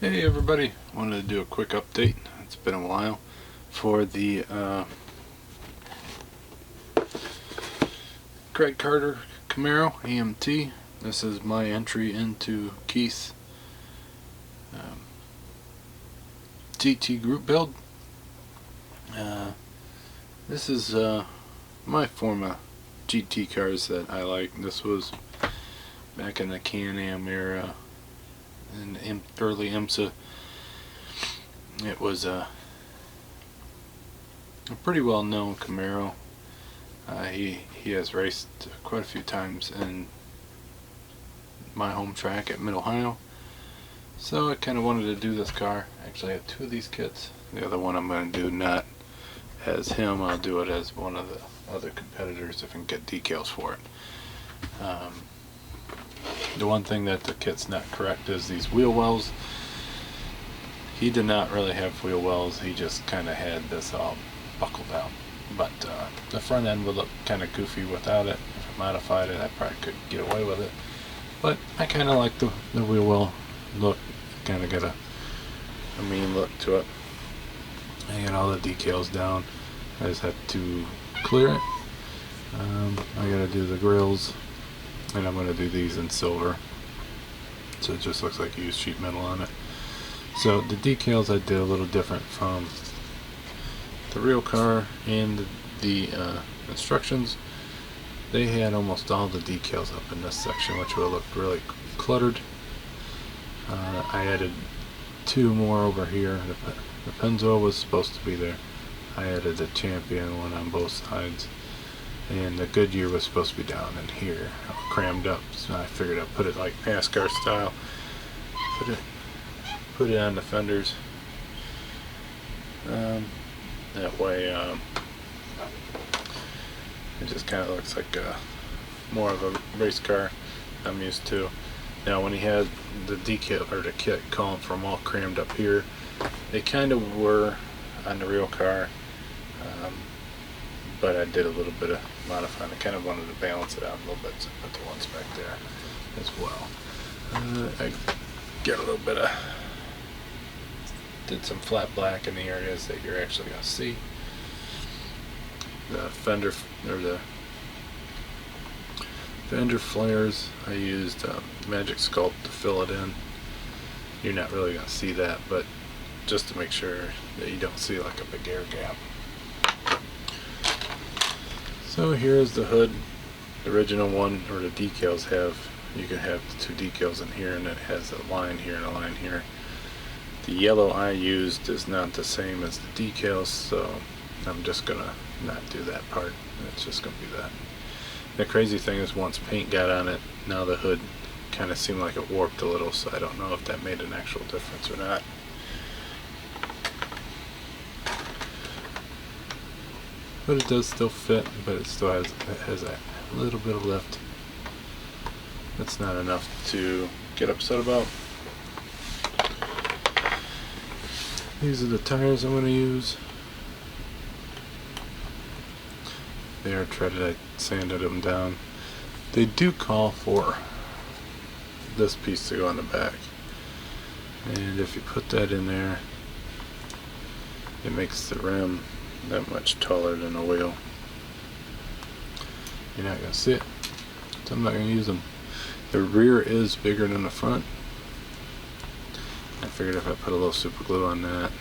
Hey everybody, wanted to do a quick update. It's been a while for the Craig Carter Camaro AMT. This is my entry into Keith's GT group build. This is my form of GT cars that I like. This was back in the Can-Am era in early IMSA. It was a pretty well known Camaro. He has raced quite a few times in my home track at Mid-Ohio. So I kind of wanted to do this car. Actually, I have two of these kits. The other one I'm going to do not as him. I'll do it as one of the other competitors if I can get decals for it. The one thing that the kit's not correct is these wheel wells. He did not really have wheel wells. He just kind of had this all buckled out. But the front end would look kind of goofy without it. If I modified it, I probably could get away with it. But I kind of like the wheel well look. Kind of got a mean look to it. I got all the decals down. I just have to clear it. I got to do the grills, and I'm going to do these in silver. So it just looks like you used sheet metal on it. So the decals I did a little different from the real car and the instructions. They had almost all the decals up in this section, which would have looked really cluttered. I added two more over here. The Pennzoil was supposed to be there. I added the Champion one on both sides, and the Goodyear was supposed to be down in here, crammed up. So I figured I'd put it like NASCAR style. Put it on the fenders. That way, it just kind of looks like more of a race car I'm used to. Now, when he had the decal or the kit column from all crammed up here, they kind of were on the real car, but I did a little bit of modifying. I kind of wanted to balance it out a little bit, so I put the ones back there as well. I get a little bit of, did some flat black in the areas that you're actually going to see. The fender flares, I used Magic Sculpt to fill it in. You're not really going to see that, but just to make sure that you don't see like a big air gap. So here's the hood. The original one, or the decals have, you can have the two decals in here, and it has a line here and a line here. The yellow I used is not the same as the decals, so I'm just gonna not do that part. It's just gonna be that. The crazy thing is, once paint got on it, now the hood kind of seemed like it warped a little, so I don't know if that made an actual difference or not. But it does still fit, but it still has a little bit of lift. That's not enough to get upset about. These are the tires I'm going to use. They are treaded. I sanded them down. They do call for this piece to go on the back, and if you put that in there, it makes the rim that much taller than the wheel. You're not going to see it, so I'm not going to use them. The rear is bigger than the front. I figured if I put a little super glue on that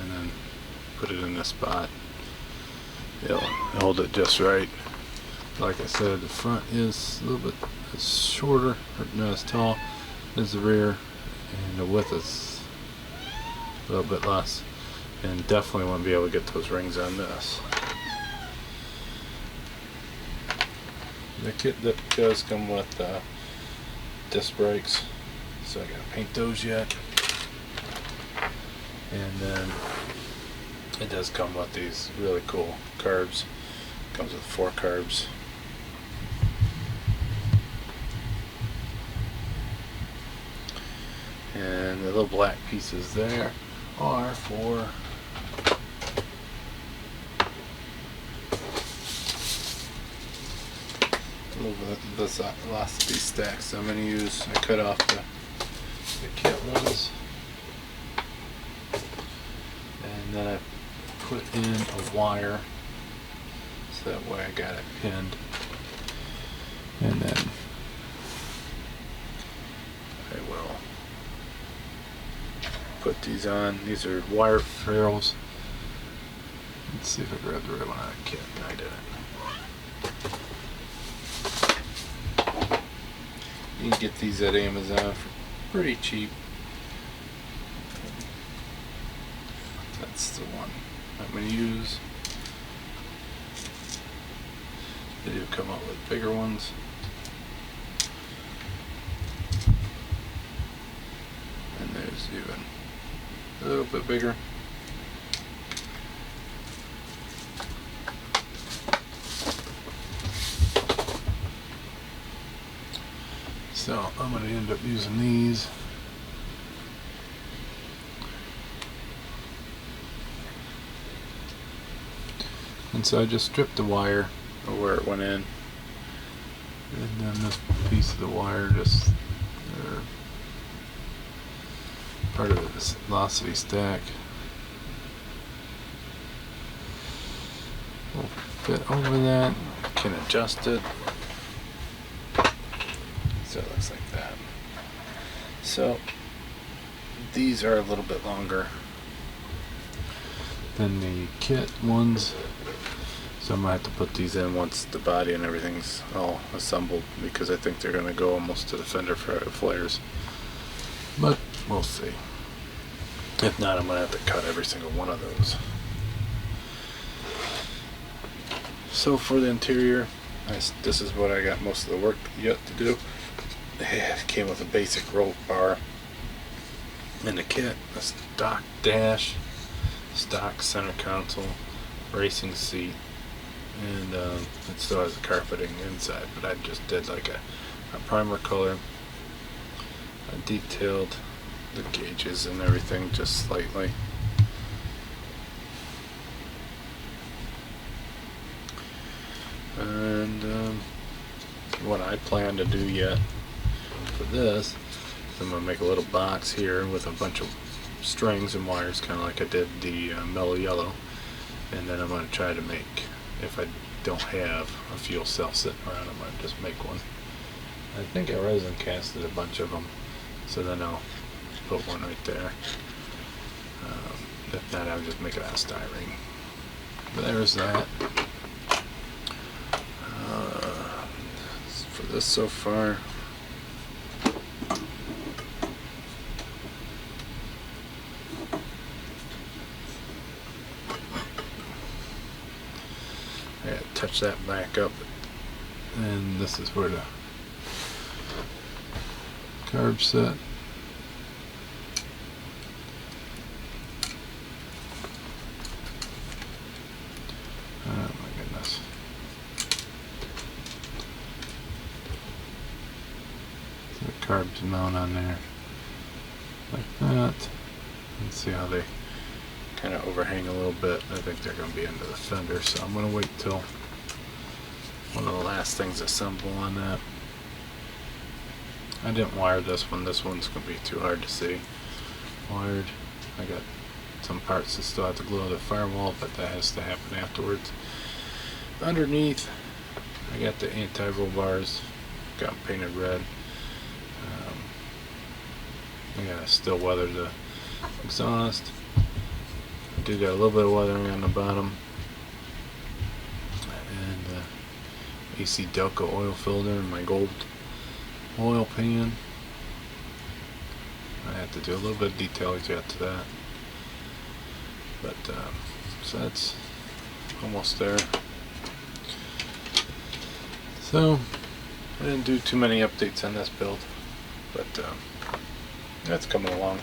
and then put it in this spot, it'll hold it just right. Like I said, the front is a little bit shorter, or not as tall as the rear, and the width is a little bit less, and definitely won't be able to get those rings on this. The kit that does come with disc brakes, so I gotta paint those yet. And then it does come with these really cool carbs. Comes with 4 carbs. And the little black pieces there are for a little bit of the velocity stacks I'm going to use. I cut off the kit ones. then I put in a wire so that way I got it pinned, and then I will put these on. These are wire ferrules. Let's see if I grabbed the right one out of the kit. No, I didn't. You can get these at Amazon for pretty cheap. That's the one I'm going to use. They do come up with bigger ones. And there's even a little bit bigger. So I'm going to end up using these. And so I just stripped the wire where it went in, and then this piece of the wire just part of this velocity stack will fit over that. Can adjust it so it looks like that. So these are a little bit longer than the kit ones, so I'm going to have to put these in once the body and everything's all assembled, because I think they're going to go almost to the fender flares, but we'll see. If not, I'm going to have to cut every single one of those. So for the interior, this is what I got most of the work yet to do. It came with a basic roll bar in the kit, a stock dash, stock center console, racing seat, and it still has the carpeting inside, but I just did like a primer color. I detailed the gauges and everything just slightly. And what I plan to do yet for this is I'm going to make a little box here with a bunch of strings and wires, kind of like I did the mellow yellow, and then I'm going to try to make, if I don't have a fuel cell sitting around, I'm going to just make one. I think I resin casted a bunch of them, so then I'll put one right there. If not, I'll just make it out of styrene. But there's that. For this so far, I gotta touch that back up, and this is where the Carbs set. Oh my goodness. So the Carbs mount on there like that. Let's see how they kind of overhang a little bit. I think they're going to be into the fender, so I'm going to wait till one of the last things assemble on that. I didn't wire this one. This one's going to be too hard to see wired. I got some parts that still have to glue the firewall, but that has to happen afterwards. Underneath, I got the anti-roll bars, got them painted red. I gotta still weather the exhaust. I do got a little bit of weathering on the bottom, and AC Delco oil filter and my gold oil pan. I have to do a little bit of details yet to that, but so that's almost there. So I didn't do too many updates on this build, but that's coming along.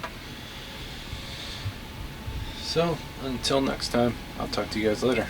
So until next time, I'll talk to you guys later.